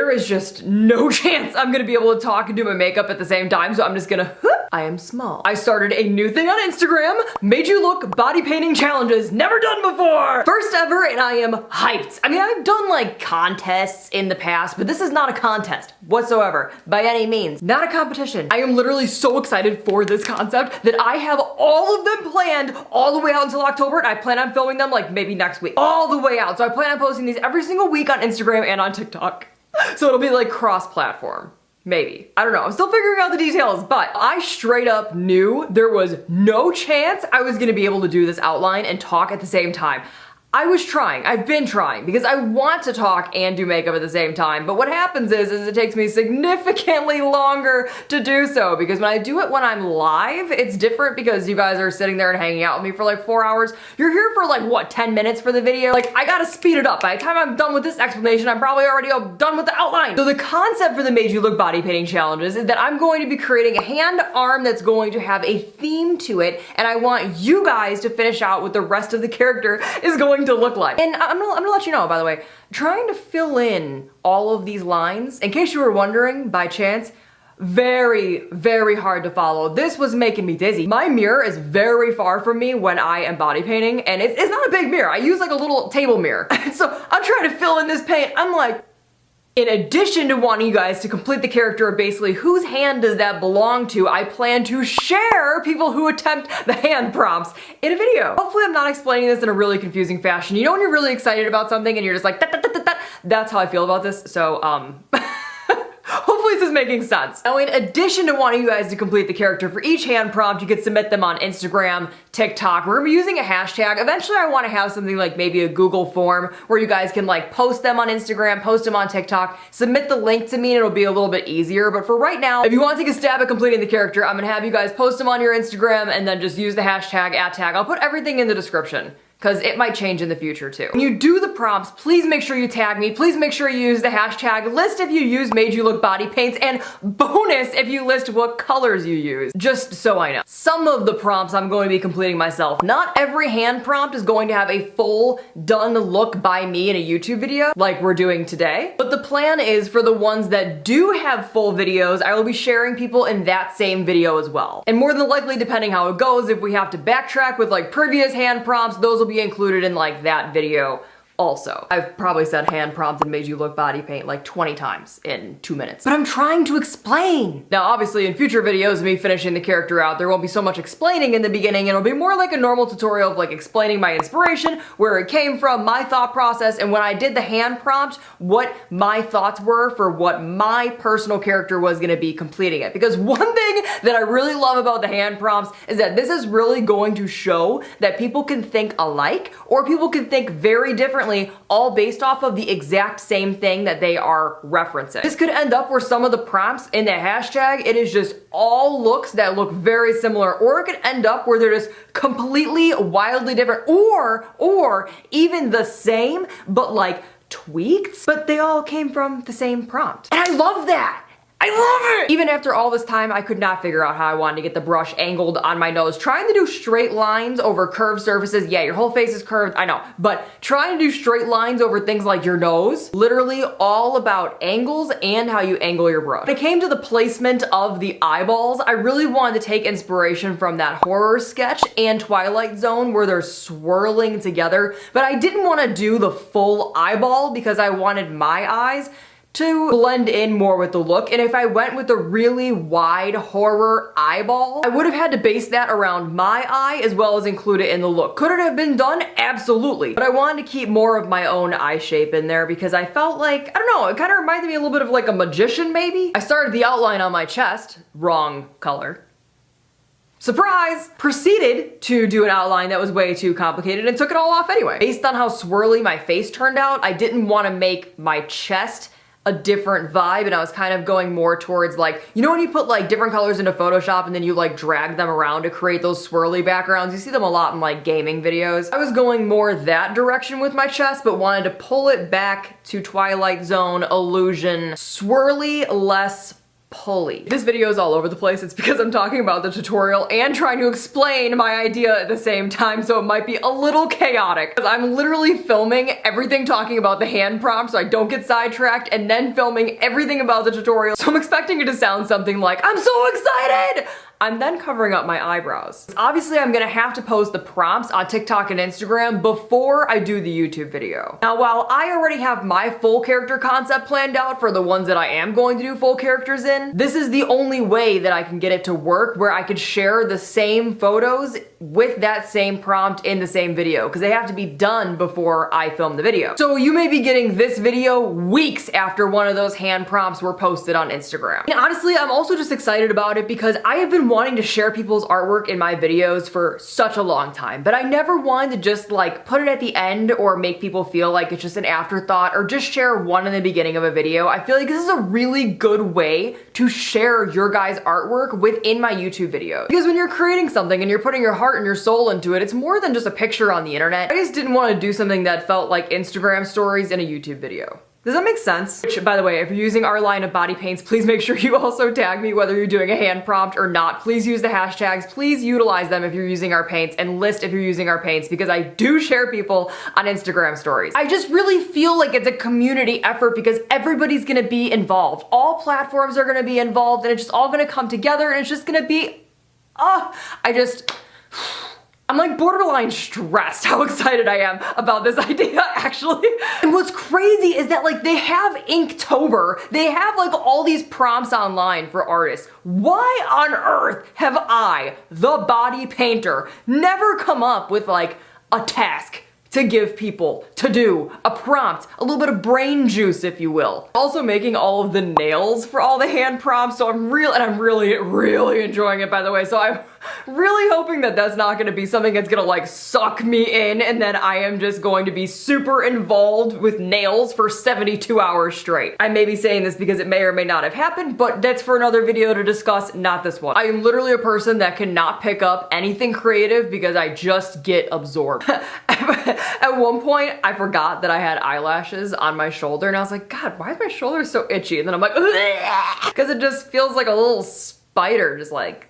There is just no chance I'm gonna be able to talk and do my makeup at the same time, so I'm just gonna, I am small. I started a new thing on Instagram, Made You Look body painting challenges, never done before! First ever, and I am hyped. I mean, I've done like contests in the past, but this is not a contest whatsoever, by any means. Not a competition. I am literally so excited for this concept that I have all of them planned all the way out until October, and I plan on filming them like maybe next week. All the way out. So I plan on posting these every single week on Instagram and on TikTok. So it'll be like cross-platform. Maybe. I don't know. I'm still figuring out the details, but I straight up knew there was no chance I was gonna be able to do this outline and talk at the same time. I was trying. I've been trying because I want to talk and do makeup at the same time, but what happens is it takes me significantly longer to do so because when I do it when I'm live, it's different because you guys are sitting there and hanging out with me for like 4 hours. You're here for like, what, 10 minutes for the video? Like, I gotta speed it up. By the time I'm done with this explanation, I'm probably already done with the outline. So the concept for the Made You Look body painting challenges is that I'm going to be creating a hand arm that's going to have a theme to it, and I want you guys to finish out what the rest of the character is going to look like. And I'm gonna let you know, by the way, trying to fill in all of these lines, in case you were wondering by chance, very, very hard to follow. This was making me dizzy. My mirror is very far from me when I am body painting, and it's not a big mirror. I use like a little table mirror. So I'm trying to fill in this paint. I'm like, in addition to wanting you guys to complete the character of basically whose hand does that belong to, I plan to share people who attempt the hand prompts in a video. Hopefully I'm not explaining this in a really confusing fashion. You know when you're really excited about something and you're just like, that's how I feel about this, so hopefully this is making sense. Now, in addition to wanting you guys to complete the character for each hand prompt, you can submit them on Instagram, TikTok. We're gonna be using a hashtag. Eventually, I wanna have something like maybe a Google form where you guys can like post them on Instagram, post them on TikTok, submit the link to me, and it'll be a little bit easier. But for right now, if you want to take a stab at completing the character, I'm gonna have you guys post them on your Instagram and then just use the hashtag @tag. I'll put everything in the description, because it might change in the future too. When you do the prompts, please make sure you tag me. Please make sure you use the hashtag list if you use Made You Look body paints, and bonus if you list what colors you use, just so I know. Some of the prompts I'm going to be completing myself. Not every hand prompt is going to have a full done look by me in a YouTube video like we're doing today, but the plan is for the ones that do have full videos, I will be sharing people in that same video as well. And more than likely, depending how it goes, if we have to backtrack with like previous hand prompts, those will be included in like that video also. I've probably said hand prompt and Made You Look body paint like 20 times in 2 minutes. But I'm trying to explain. Now, obviously in future videos of me finishing the character out, there won't be so much explaining in the beginning. It'll be more like a normal tutorial of like explaining my inspiration, where it came from, my thought process, and when I did the hand prompt, what my thoughts were for what my personal character was gonna be completing it. Because one thing that I really love about the hand prompts is that this is really going to show that people can think alike, or people can think very differently, all based off of the exact same thing that they are referencing. This could end up where some of the prompts in the hashtag, it is just all looks that look very similar, or it could end up where they're just completely wildly different, or even the same, but like tweaked, but they all came from the same prompt. And I love that! I love it! Even after all this time, I could not figure out how I wanted to get the brush angled on my nose. Trying to do straight lines over curved surfaces, yeah, your whole face is curved, I know, but trying to do straight lines over things like your nose, literally all about angles and how you angle your brush. When it came to the placement of the eyeballs, I really wanted to take inspiration from that horror sketch and Twilight Zone where they're swirling together, but I didn't want to do the full eyeball because I wanted my eyes to blend in more with the look. And if I went with a really wide horror eyeball, I would have had to base that around my eye as well as include it in the look. Could it have been done? Absolutely. But I wanted to keep more of my own eye shape in there because I felt like, I don't know, it kind of reminded me a little bit of like a magician maybe. I started the outline on my chest, wrong color. Surprise! Proceeded to do an outline that was way too complicated and took it all off anyway. Based on how swirly my face turned out, I didn't want to make my chest a different vibe, and I was kind of going more towards like, you know when you put like different colors into Photoshop and then you like drag them around to create those swirly backgrounds? You see them a lot in like gaming videos. I was going more that direction with my chest, but wanted to pull it back to Twilight Zone, illusion, swirly, less pulley. This video is all over the place. It's because I'm talking about the tutorial and trying to explain my idea at the same time, so it might be a little chaotic. Because I'm literally filming everything talking about the hand prompt so I don't get sidetracked, and then filming everything about the tutorial. So I'm expecting it to sound something like, I'm so excited! I'm then covering up my eyebrows. Obviously, I'm gonna have to post the prompts on TikTok and Instagram before I do the YouTube video. Now, while I already have my full character concept planned out for the ones that I am going to do full characters in, this is the only way that I can get it to work where I could share the same photos with that same prompt in the same video, because they have to be done before I film the video. So you may be getting this video weeks after one of those hand prompts were posted on Instagram. And honestly, I'm also just excited about it because I have been wanting to share people's artwork in my videos for such a long time, but I never wanted to just like put it at the end or make people feel like it's just an afterthought or just share one in the beginning of a video. I feel like this is a really good way to share your guys' artwork within my YouTube videos. Because when you're creating something and you're putting your heart and your soul into it, it's more than just a picture on the internet. I just didn't want to do something that felt like Instagram stories in a YouTube video. Does that make sense? Which, by the way, if you're using our line of body paints, please make sure you also tag me whether you're doing a hand prompt or not. Please use the hashtags, please utilize them if you're using our paints, and list if you're using our paints, because I do share people on Instagram stories. I just really feel like it's a community effort because everybody's gonna be involved. All platforms are gonna be involved, and it's just all gonna come together, and it's just gonna be, I'm like borderline stressed how excited I am about this idea, actually. And what's crazy is that like they have Inktober, they have like all these prompts online for artists. Why on earth have I, the body painter, never come up with like a task to give people to do, a prompt, a little bit of brain juice, if you will. Also making all of the nails for all the hand prompts, so I'm really enjoying it, by the way. So I'm really hoping that that's not gonna be something that's gonna like suck me in and then I am just going to be super involved with nails for 72 hours straight. I may be saying this because it may or may not have happened, but that's for another video to discuss, not this one. I am literally a person that cannot pick up anything creative because I just get absorbed. At one point, I forgot that I had eyelashes on my shoulder and I was like, God, why is my shoulder so itchy? And then I'm like, because it just feels like a little spider just like.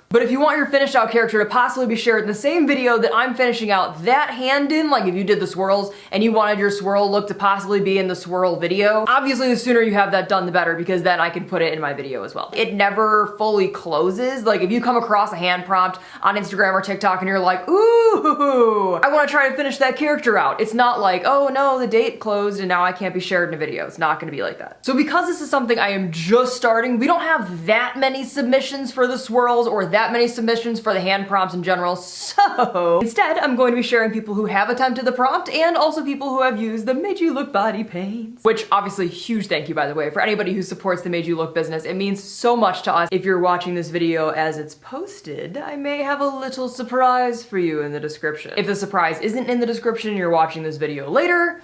But if you want your finished out character to possibly be shared in the same video that I'm finishing out that hand in, like if you did the swirls and you wanted your swirl look to possibly be in the swirl video, obviously the sooner you have that done the better, because then I can put it in my video as well. It never fully closes. Like if you come across a hand prompt on Instagram or TikTok and you're like, ooh, I want to try to finish that character out. It's not like, oh no, the date closed and now I can't be shared in a video. It's not gonna be like that. So because this is something I am just starting, we don't have that many submissions for the swirls or that many submissions for the hand prompts in general, so instead I'm going to be sharing people who have attempted the prompt and also people who have used the Madeyewlook body paints. Which obviously, huge thank you, by the way, for anybody who supports the Madeyewlook business. It means so much to us. If you're watching this video as it's posted, I may have a little surprise for you in the description. If the surprise isn't in the description and you're watching this video later,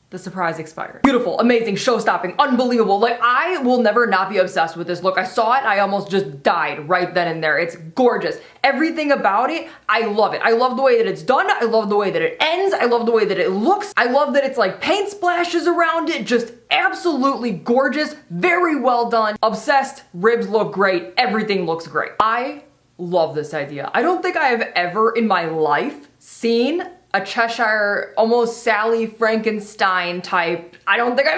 the surprise expired. Beautiful, amazing, show-stopping, unbelievable. Like, I will never not be obsessed with this look. I saw it, I almost just died right then and there. It's gorgeous. Everything about it, I love it. I love the way that it's done. I love the way that it ends. I love the way that it looks. I love that it's like paint splashes around it. Just absolutely gorgeous, very well done. Obsessed, ribs look great, everything looks great. I love this idea. I don't think I have ever in my life seen a Cheshire, almost Sally Frankenstein type. I don't think I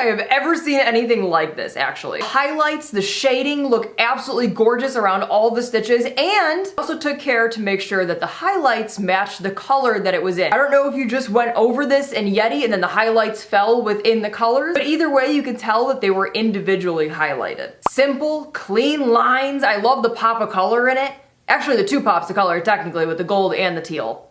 have ever seen anything like this, actually. The highlights, the shading look absolutely gorgeous around all the stitches, and also took care to make sure that the highlights matched the color that it was in. I don't know if you just went over this in Yeti and then the highlights fell within the colors, but either way you can tell that they were individually highlighted. Simple, clean lines. I love the pop of color in it. Actually, the two pops of color, technically, with the gold and the teal.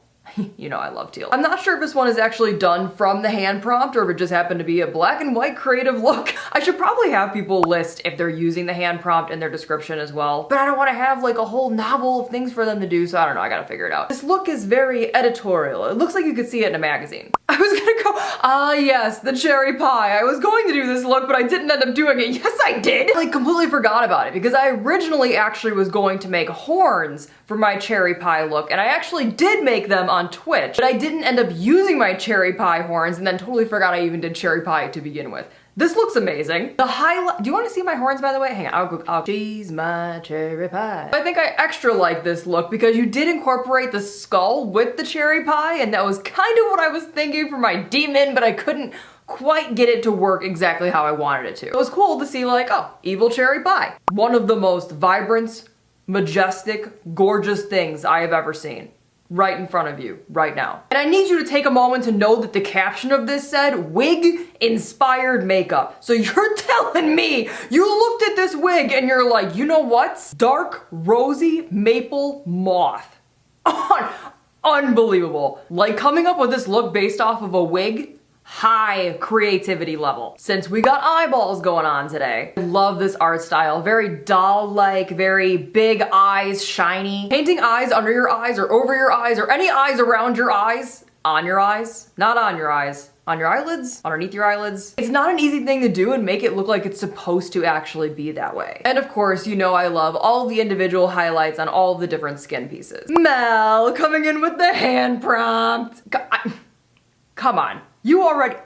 You know I love teal. I'm not sure if this one is actually done from the hand prompt or if it just happened to be a black and white creative look. I should probably have people list if they're using the hand prompt in their description as well. But I don't want to have like a whole novel of things for them to do, so I don't know, I gotta figure it out. This look is very editorial. It looks like you could see it in a magazine. I was gonna go, yes, the cherry pie. I was going to do this look, but I didn't end up doing it. Yes, I did. I like completely forgot about it because I originally actually was going to make horns for my cherry pie look, and I actually did make them on Twitch, but I didn't end up using my cherry pie horns and then totally forgot I even did cherry pie to begin with. This looks amazing. The highlight, do you want to see my horns by the way? Hang on, I'll cheese my cherry pie. I think I extra like this look because you did incorporate the skull with the cherry pie, and that was kind of what I was thinking for my demon, but I couldn't quite get it to work exactly how I wanted it to. It was cool to see like, oh, evil cherry pie. One of the most vibrant, majestic, gorgeous things I have ever seen. Right in front of you, right now. And I need you to take a moment to know that the caption of this said, wig inspired makeup. So you're telling me you looked at this wig and you're like, you know what? Dark, rosy maple moth. Unbelievable. Like coming up with this look based off of a wig, high creativity level. Since we got eyeballs going on today. I love this art style. Very doll-like, very big eyes, shiny. Painting eyes under your eyes or over your eyes or any eyes around your eyes. On your eyes, not on your eyes. On your eyelids, underneath your eyelids. It's not an easy thing to do and make it look like it's supposed to actually be that way. And of course, you know I love all the individual highlights on all the different skin pieces. Mel coming in with the hand prompt. Come on. You already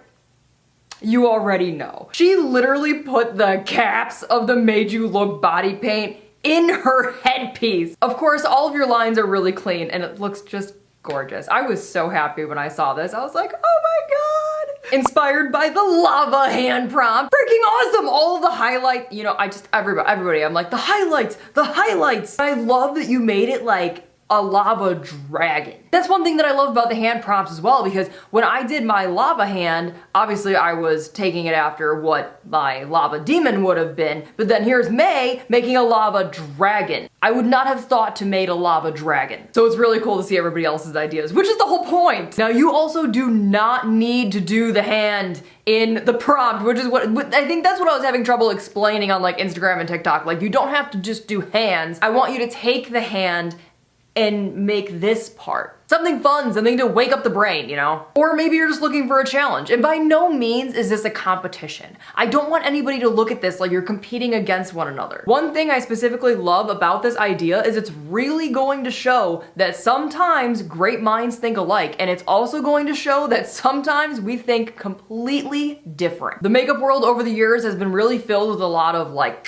know. She literally put the caps of the Madeyewlook body paint in her headpiece. Of course, all of your lines are really clean and it looks just gorgeous. I was so happy when I saw this. I was like, oh my god. Inspired by the lava hand prompt. Freaking awesome. All the highlights, you know, everybody, I'm like, the highlights. I love that you made it like a lava dragon. That's one thing that I love about the hand prompts as well, because when I did my lava hand, obviously I was taking it after what my lava demon would have been, but then here's May making a lava dragon. I would not have thought to make a lava dragon. So it's really cool to see everybody else's ideas, which is the whole point. Now you also do not need to do the hand in the prompt, which is what I think that's what I was having trouble explaining on like Instagram and TikTok. Like you don't have to just do hands. I want you to take the hand and make this part. Something fun, something to wake up the brain, you know? Or maybe you're just looking for a challenge. And by no means is this a competition. I don't want anybody to look at this like you're competing against one another. One thing I specifically love about this idea is it's really going to show that sometimes great minds think alike, and it's also going to show that sometimes we think completely different. The makeup world over the years has been really filled with a lot of like,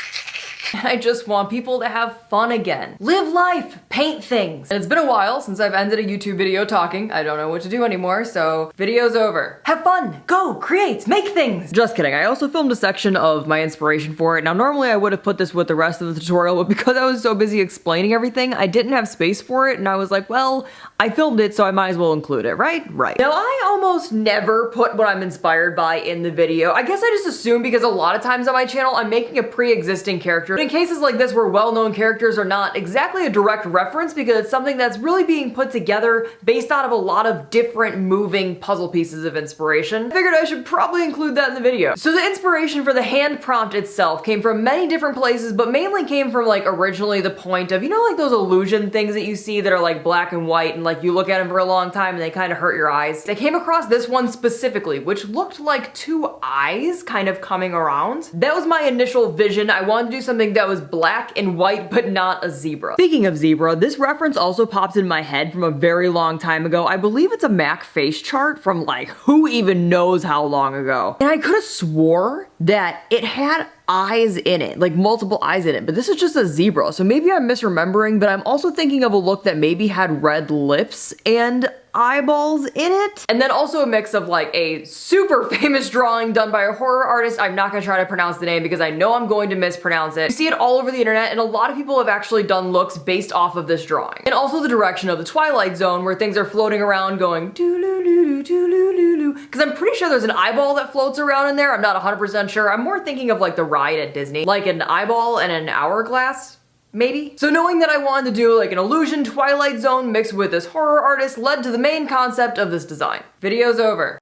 I just want people to have fun again. Live life, paint things. And it's been a while since I've ended a YouTube video talking. I don't know what to do anymore, so video's over. Have fun, go, create, make things. Just kidding, I also filmed a section of my inspiration for it. Now normally I would have put this with the rest of the tutorial, but because I was so busy explaining everything, I didn't have space for it, and I was like, well, I filmed it, so I might as well include it, right? Right. Now I almost never put what I'm inspired by in the video. I guess I just assume because a lot of times on my channel, I'm making a pre-existing character. In cases like this where well-known characters are not exactly a direct reference because it's something that's really being put together based out of a lot of different moving puzzle pieces of inspiration, I figured I should probably include that in the video. So the inspiration for the hand prompt itself came from many different places, but mainly came from like originally the point of, you know, like those illusion things that you see that are like black and white and like you look at them for a long time and they kind of hurt your eyes. I came across this one specifically, which looked like two eyes kind of coming around. That was my initial vision. I wanted to do something that was black and white, but not a zebra. Speaking of zebra, this reference also popped in my head from a very long time ago. I believe it's a MAC face chart from like who even knows how long ago. And I could have swore that it had eyes in it, like multiple eyes in it, but this is just a zebra. So maybe I'm misremembering, but I'm also thinking of a look that maybe had red lips and eyeballs in it. And then also a mix of like a super famous drawing done by a horror artist. I'm not gonna try to pronounce the name because I know I'm going to mispronounce it. You see it all over the internet, and a lot of people have actually done looks based off of this drawing. And also the direction of the Twilight Zone where things are floating around going doo-loo-loo-loo, doo-loo-loo-loo. Because I'm pretty sure there's an eyeball that floats around in there. I'm not 100% sure. I'm more thinking of like the ride at Disney, like an eyeball and an hourglass. Maybe? So knowing that I wanted to do like an illusion Twilight Zone mixed with this horror artist led to the main concept of this design. Video's over.